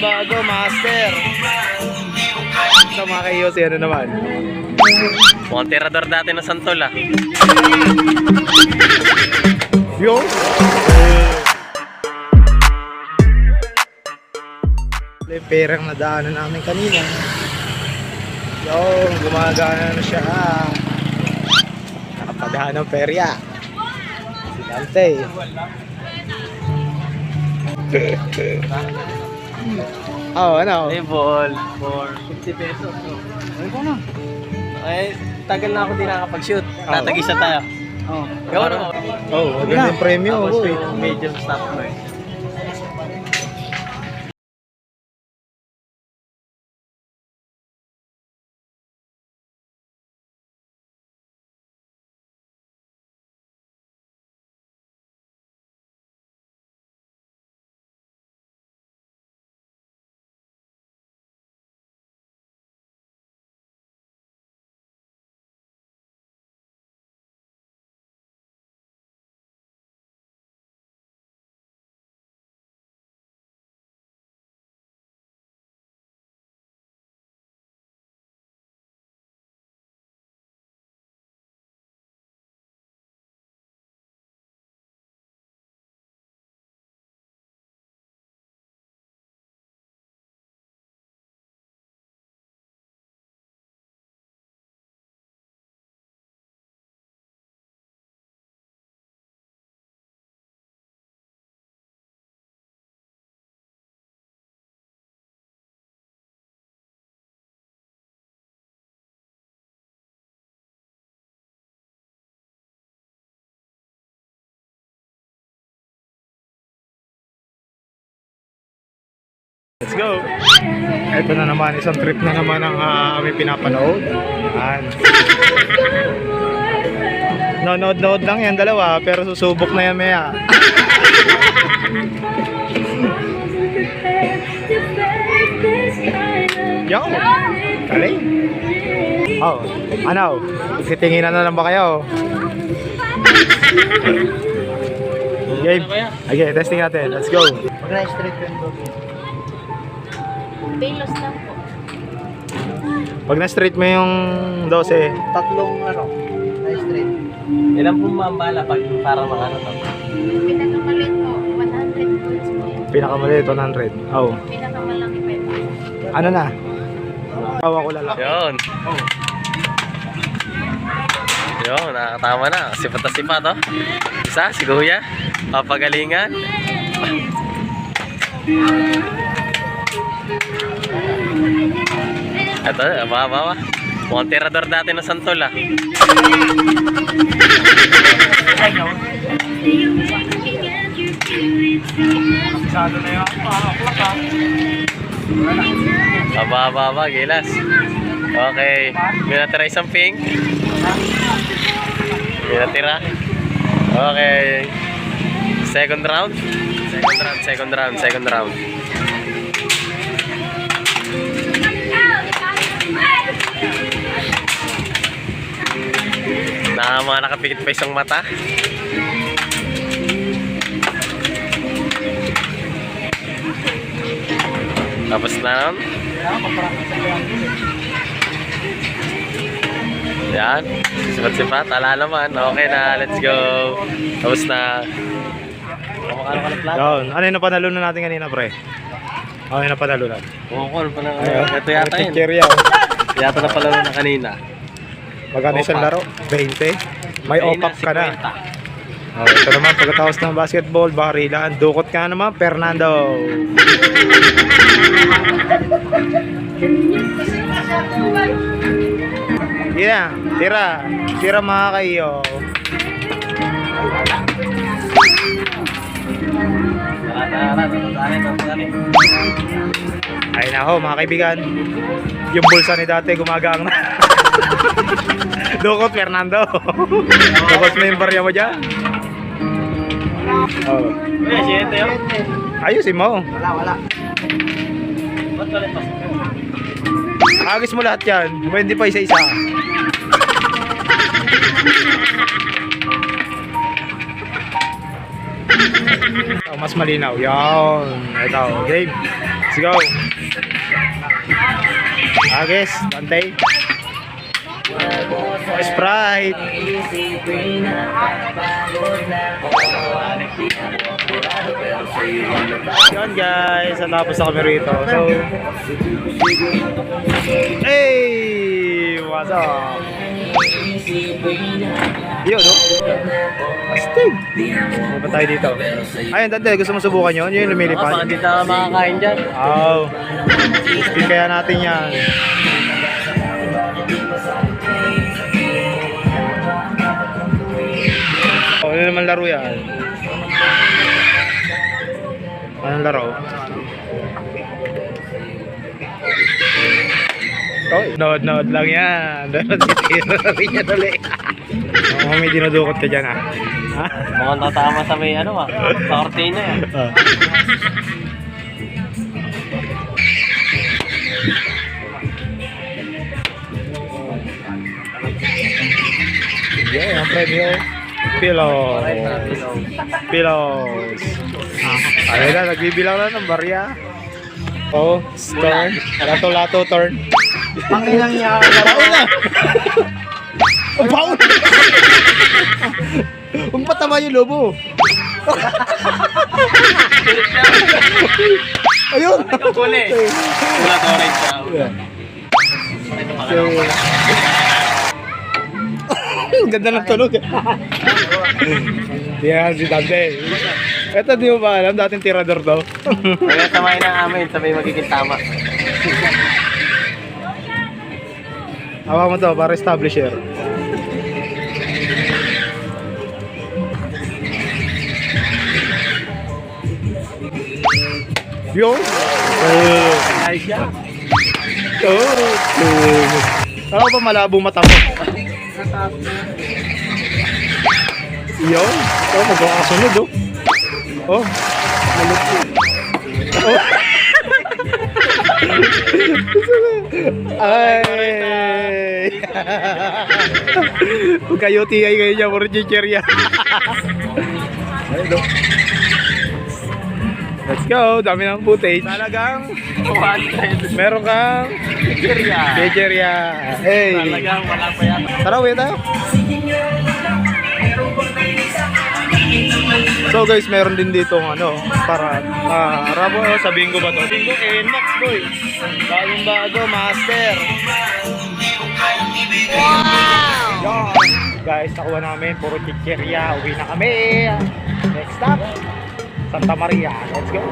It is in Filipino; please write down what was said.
bago, master. Sa mga kayo, ano naman? Mukhang tirador dati ng Santol ah. Yung? Yung perang nadaanan namin kanina. Yung, gumagana na siya. Nakapagahan ng perya. Si Dante. Oh, ano? Label for 50 pesos. Ano ko na? Ay, tagal na ako di nakakapag-shoot. Natag-isa tayo. Oh. Gawa na mo. Oh, maganda yung premyo. Tapos Oh. medium stop mo eh. Let's go! Ito na naman, isang trip na naman ang aming pinapanood. Yan. Nood lang yan, dalawa, pero susubok na yan maya. Yo! Galing! Oh, ano? Titinginan na lang ba kayo? Game! Okay, testing natin. Let's go! Nice trip yun po. Belos lang po. Pag na-straight mo yung 12, Tatlong nice trip. Ilan po mambala pag para mga ano to? Pinakamalit po, 100 volts po. pinakamaliit 100. Oh. Pinakamalaki pa ito. Ano na? Tawa ko lalaki. Yun. Yun, nakakatama na. Sipat na sipat oh. Isa, si Kuya. Papagalingan. Ito, baba. Mukhang tirador dati ng Santol ah. Masyado na yun. Baba, gilas. Okay. May natira isang pink. May natira. Okay. Second round. Second round. Na mga nakapikit pa isang mata. Tapos na nun. Yan. Sipat-sipat. Ala naman. Okay na. Let's go. Tapos na. Yun. Ano yung napanalunan natin kanina, pre? Ano yung napanalunan? Bukol pa na. Ito yata yun. Chicheria. Yata na pala na kanina. Magkano isang laro? 20. May op-up ka na. Oh, ito naman, pagkatapos ng basketball, barilan, dukot ka naman, Fernando. Yeah, tira mga kayo. Ay nako mga kaibigan, yung bulsa ni dati gumagang na. Dukot Fernando. Tapos mo yung barya mo dyan. Oh. Ayusin mo. Wala. Agis mo lahat yan. Hindi pa isa-isa. Oh, mas malinaw. Yan. Ito. Game. Let's go. Agis. Bantay. Sprite. Yan guys. Natapos na kami rito. So. Hey! What's up? Yun, no? Astig! Ano ba tayo dito? Ayun, Dante, gusto mo subukan yun? Yun yung lumilipad. Baka di na makakain dyan. Wow! Spin kaya natin yan. Oh, ano naman laro yan? Anong laro? Oh, nood lang yan. Nood rin yan ulit. Oh, may dinudukot ka dyan, ha? Ha? Mukhang tatama sa may ano sa kortina yan. Ah. Yeah, ang premyo. Pillow. Pillows. Ano na, nagbibilang na ng barya. Oh, turn. Lato-lato, turn. Pangilang niya. Baon na! Ang baon! Huwag patama yung lobo. Ayun! Kuli. Wala to orange siya. Ang ganda ng tunog. Yan, si Dante. Ito, di mo ba alam? Dating tirador daw. Kaya samayin ng amin, sabay magiging tama. Hawa mo to para establisher. Yo! Ayos siya. Ano ba malabong mata mo? Yo! Oh, magkakasunod oh. Oh! Malupit. Oh! Ay! Kung kayo tiyay kayo niya, puro chicherya. Ayun oh. Let's go! Dami ng footage. Talagang 100. meron kang chicherya. Hey! Talagang wala pa yan. Tara, uwi tayo. So guys, meron din dito ano, para rabo sa bingo ba to? Bingo NMAX boy. Bagong bago, master. Wow! Yan. Guys, nakuha namin puro chicherya. Uwi na kami. Next stop, Santa Maria. Let's go.